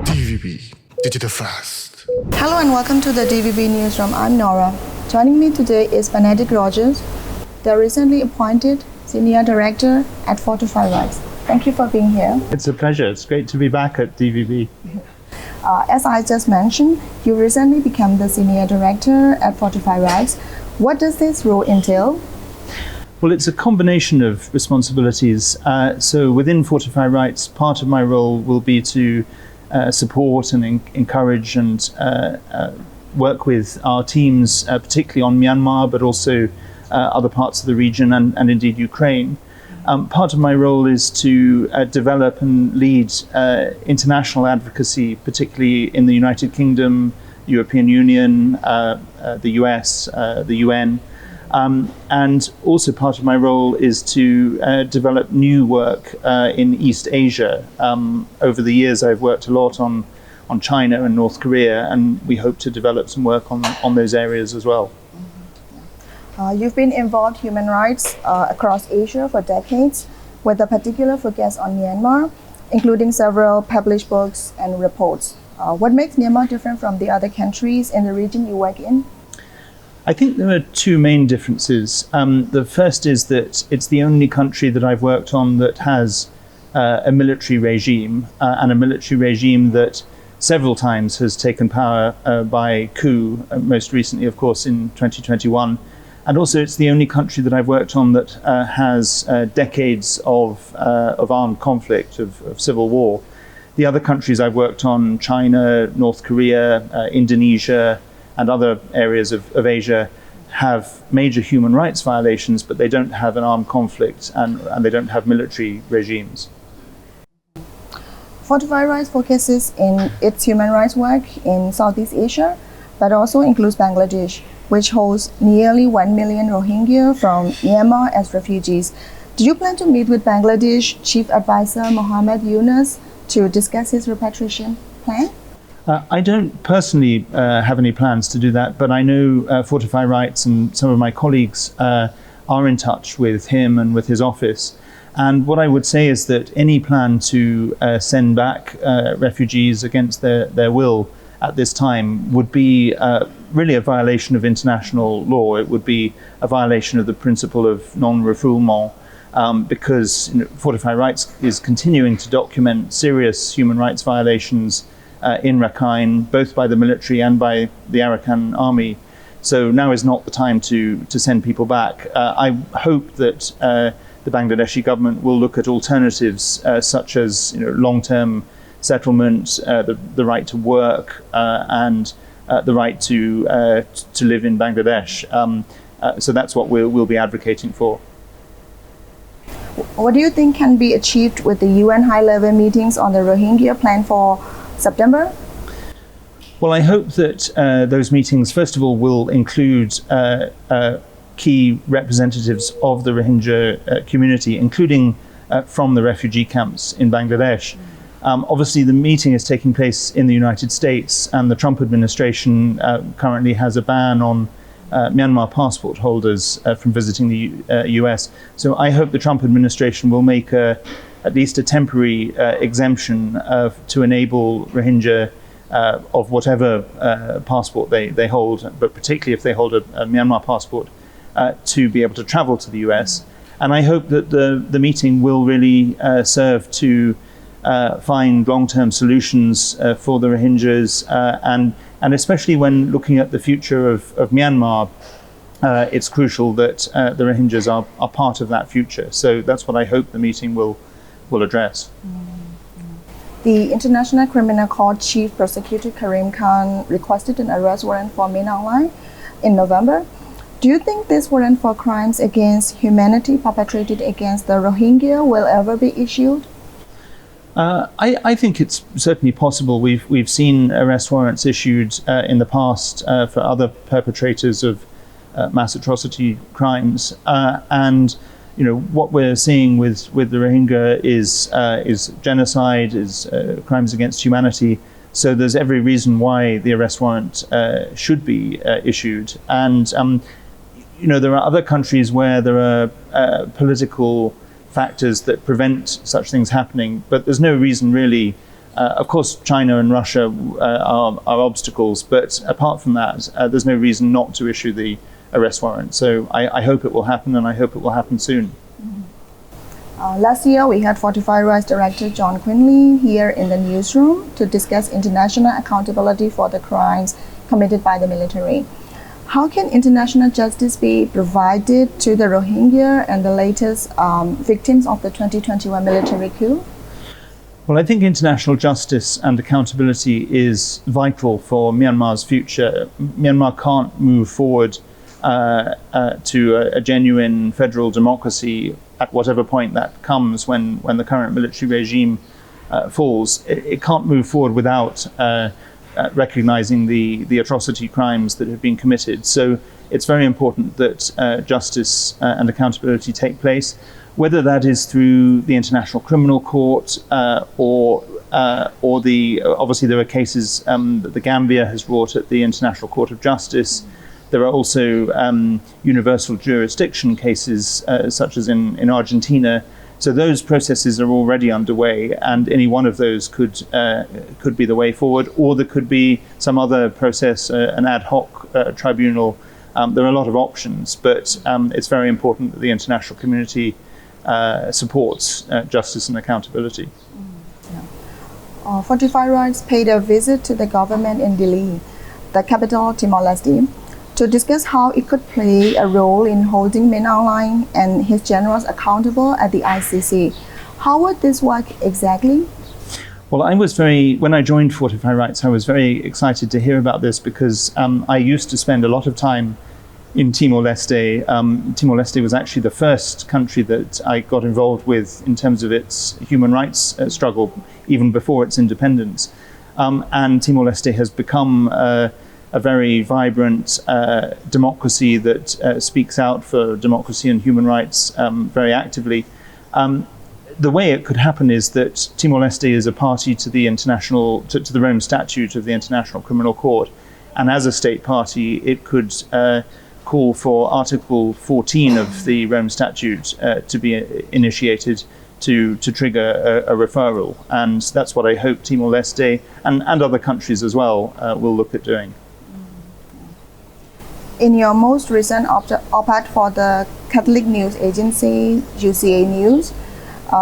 DVB Digital Fast. Hello and welcome to the DVB Newsroom. I'm Nora. Joining me today is Benedict Rogers, the recently appointed Senior Director at Fortify Rights. Thank you for being here. It's a pleasure. It's great to be back at DVB. As I just mentioned, you recently became the Senior Director at Fortify Rights. What does this role entail? Well, it's a combination of responsibilities. So within Fortify Rights, part of my role will be to support and encourage and work with our teams, particularly on Myanmar, but also other parts of the region and indeed Ukraine. Part of my role is to develop and lead international advocacy, particularly in the United Kingdom, European Union, the US, the UN. And also part of my role is to develop new work in East Asia. Over the years, I've worked a lot on China and North Korea, and we hope to develop some work on those areas as well. You've been involved in human rights across Asia for decades, with a particular focus on Myanmar, including several published books and reports. What makes Myanmar different from the other countries in the region you work in? I think there are two main differences. The first is that it's the only country that I've worked on that has a military regime, and a military regime that several times has taken power by coup, most recently, of course, in 2021. And also it's the only country that I've worked on that has decades of armed conflict, of civil war. The other countries I've worked on, China, North Korea, Indonesia, and other areas of Asia, have major human rights violations, but they don't have an armed conflict and they don't have military regimes. Fortify Rights focuses in its human rights work in Southeast Asia, but also includes Bangladesh, which holds nearly 1 million Rohingya from Myanmar as refugees. Do you plan to meet with Bangladesh Chief Advisor Mohammed Yunus to discuss his repatriation plan? I don't personally have any plans to do that, but I know Fortify Rights and some of my colleagues are in touch with him and with his office. And what I would say is that any plan to send back refugees against their will at this time would be really a violation of international law. It would be a violation of the principle of non-refoulement, because Fortify Rights is continuing to document serious human rights violations in Rakhine, both by the military and by the Arakan army. So now is not the time to send people back. I hope that the Bangladeshi government will look at alternatives such as long-term settlement, the right to work, and the right to live in Bangladesh. So that's what we'll be advocating for. What do you think can be achieved with the UN high-level meetings on the Rohingya plan for September? Well, I hope that those meetings, first of all, will include key representatives of the Rohingya community, including from the refugee camps in Bangladesh. Obviously, the meeting is taking place in the United States, and the Trump administration currently has a ban on Myanmar passport holders from visiting the US. So I hope the Trump administration will make at least a temporary exemption to enable Rohingya of whatever passport they hold, but particularly if they hold a Myanmar passport, to be able to travel to the US. And I hope that the meeting will really serve to find long-term solutions for the Rohingyas, and especially when looking at the future of Myanmar, it's crucial that the Rohingyas are part of that future. So that's what I hope the meeting will address. The International Criminal Court Chief Prosecutor Karim Khan requested an arrest warrant for Min Aung Hlaing in November. Do you think this warrant for crimes against humanity perpetrated against the Rohingya will ever be issued? I think it's certainly possible. We've seen arrest warrants issued in the past for other perpetrators of mass atrocity crimes, and what we're seeing with the Rohingya is genocide, is crimes against humanity. So there's every reason why the arrest warrant should be issued. And there are other countries where there are political factors that prevent such things happening, but there's no reason really Of course, China and Russia are obstacles, but apart from that, there's no reason not to issue the arrest warrant. So I hope it will happen, and I hope it will happen soon. Last year, we had Fortify Rights Director John Quinley here in the newsroom to discuss international accountability for the crimes committed by the military. How can international justice be provided to the Rohingya and the latest victims of the 2021 military coup? Well, I think international justice and accountability is vital for Myanmar's future. Myanmar can't move forward to a genuine federal democracy at whatever point that comes when the current military regime falls. It can't move forward without recognizing the atrocity crimes that have been committed. So it's very important that justice and accountability take place, whether that is through the International Criminal Court or obviously there are cases that the Gambia has brought at the International Court of Justice. There are also universal jurisdiction cases, such as in Argentina. So those processes are already underway, and any one of those could be the way forward, or there could be some other process, an ad hoc tribunal. There are a lot of options, but it's very important that the international community supports justice and accountability. Fortify Rights paid a visit to the government in Dili, the capital of Timor-Leste, to discuss how it could play a role in holding Min Aung Hlaing and his generals accountable at the ICC. How would this work exactly? Well, when I joined Fortify Rights, I was very excited to hear about this because I used to spend a lot of time in Timor-Leste. Timor-Leste was actually the first country that I got involved with in terms of its human rights struggle, even before its independence. And Timor-Leste has become a very vibrant democracy that speaks out for democracy and human rights very actively. The way it could happen is that Timor-Leste is a party to the to the Rome Statute of the International Criminal Court, and as a state party, it could call for Article 14 of the Rome Statute to be initiated to trigger a referral, and that's what I hope Timor-Leste and other countries as well will look at doing. In your most recent op-ed for the Catholic news agency UCA News,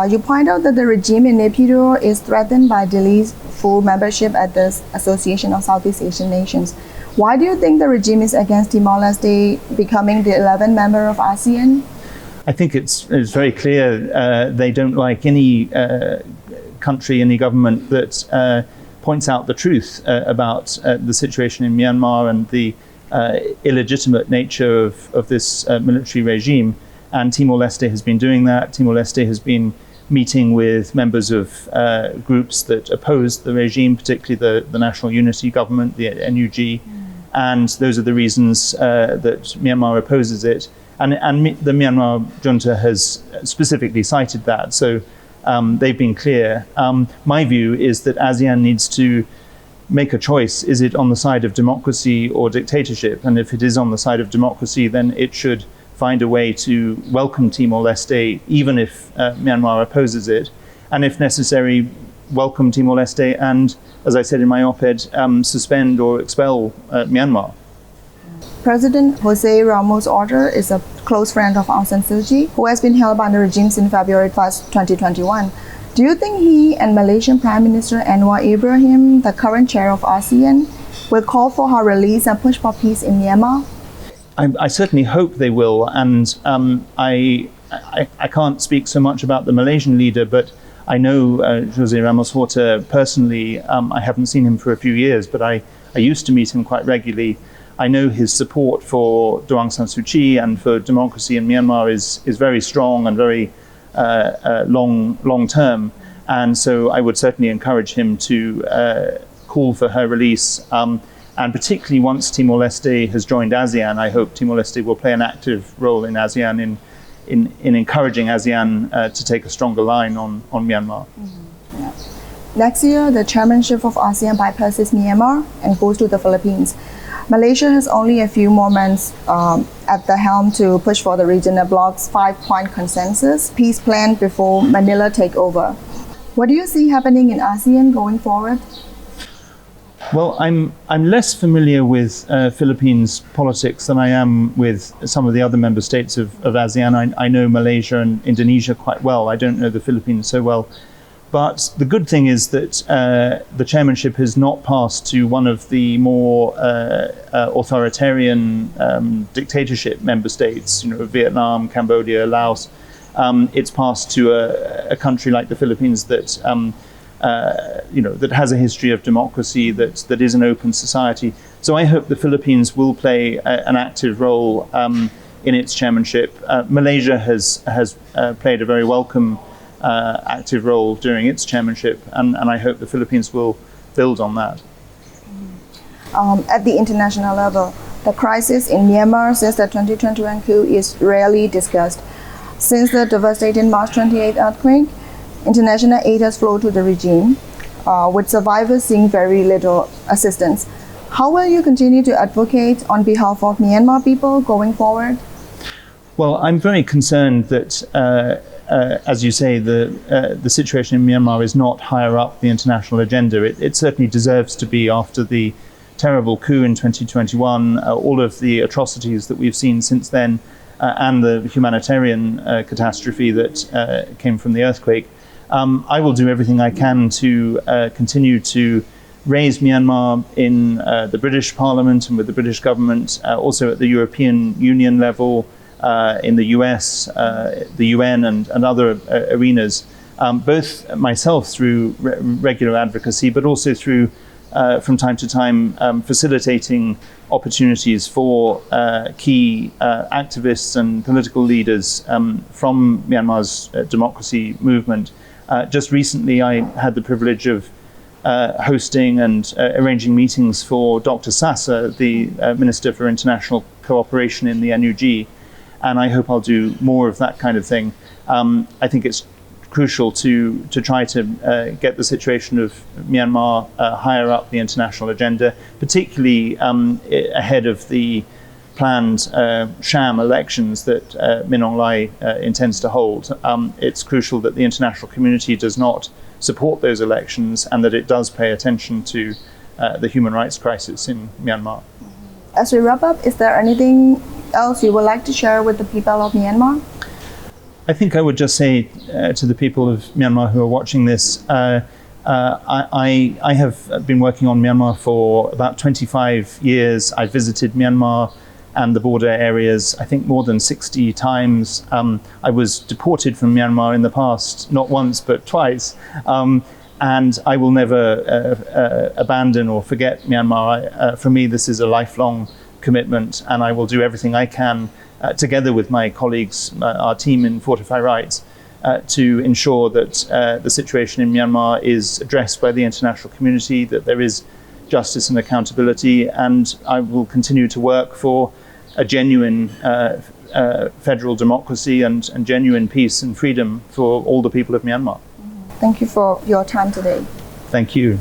you point out that the regime in Naypyidaw is threatened by Dili's full membership at the Association of Southeast Asian Nations. Why do you think the regime is against Timor-Leste becoming the 11th member of ASEAN? I think it's very clear they don't like any country, any government that points out the truth about the situation in Myanmar and the illegitimate nature of this military regime. And Timor-Leste has been doing that. Timor-Leste has been meeting with members of groups that oppose the regime, particularly the National Unity Government, the NUG. And those are the reasons that Myanmar opposes it. And the Myanmar junta has specifically cited that. So they've been clear. My view is that ASEAN needs to make a choice. Is it on the side of democracy or dictatorship? And if it is on the side of democracy, then it should find a way to welcome Timor-Leste, even if Myanmar opposes it. And if necessary, welcome Timor-Leste and, as I said in my op-ed, suspend or expel Myanmar. President Jose Ramos Horta is a close friend of Aung San Suu Kyi, who has been held by the regime since February 1st, 2021. Do you think he and Malaysian Prime Minister Anwar Ibrahim, the current chair of ASEAN, will call for her release and push for peace in Myanmar? I certainly hope they will, and I can't speak so much about the Malaysian leader, but I know Jose Ramos Horta personally. I haven't seen him for a few years, but I used to meet him quite regularly. I know his support for Aung San Suu Kyi and for democracy in Myanmar is very strong and very long term, and so I would certainly encourage him to call for her release. And particularly once Timor-Leste has joined ASEAN, I hope Timor-Leste will play an active role in ASEAN in encouraging ASEAN to take a stronger line on Myanmar. Mm-hmm. Yeah. Next year, the chairmanship of ASEAN bypasses Myanmar and goes to the Philippines. Malaysia has only a few more months at the helm to push for the regional bloc's 5-point consensus peace plan before Manila take over. What do you see happening in ASEAN going forward? Well, I'm less familiar with Philippines politics than I am with some of the other member states of ASEAN. I know Malaysia and Indonesia quite well. I don't know the Philippines so well. But the good thing is that the chairmanship has not passed to one of the more authoritarian dictatorship member states, Vietnam, Cambodia, Laos. It's passed to a country like the Philippines that that has a history of democracy, that is an open society. So I hope the Philippines will play an active role in its chairmanship. Malaysia has played a very welcome active role during its chairmanship, and I hope the Philippines will build on that. At the international level, the crisis in Myanmar since the 2021 coup is rarely discussed. Since the devastating March 28 earthquake, international aid has flowed to the regime, with survivors seeing very little assistance. How will you continue to advocate on behalf of Myanmar people going forward? Well, I'm very concerned that, as you say, the situation in Myanmar is not higher up the international agenda. It certainly deserves to be after the terrible coup in 2021, all of the atrocities that we've seen since then, and the humanitarian catastrophe that came from the earthquake. I will do everything I can to continue to raise Myanmar in the British Parliament and with the British government, also at the European Union level, in the US, the UN and other arenas, both myself through regular advocacy, but also through, from time to time, facilitating opportunities for key activists and political leaders from Myanmar's democracy movement. Just recently, I had the privilege of hosting and arranging meetings for Dr. Sasa, the Minister for International Cooperation in the NUG, and I hope I'll do more of that kind of thing. I think it's crucial to try to get the situation of Myanmar higher up the international agenda, particularly ahead of the planned sham elections that Min Aung Hlaing intends to hold. It's crucial that the international community does not support those elections and that it does pay attention to the human rights crisis in Myanmar. As we wrap up, is there anything else you would like to share with the people of Myanmar? I think I would just say to the people of Myanmar who are watching this, I have been working on Myanmar for about 25 years. I've visited Myanmar and the border areas, I think more than 60 times. I was deported from Myanmar in the past, not once, but twice. And I will never abandon or forget Myanmar. For me, this is a lifelong commitment, and I will do everything I can, together with my colleagues, our team in Fortify Rights, to ensure that the situation in Myanmar is addressed by the international community, that there is justice and accountability, and I will continue to work for a genuine federal democracy and genuine peace and freedom for all the people of Myanmar. Thank you for your time today. Thank you.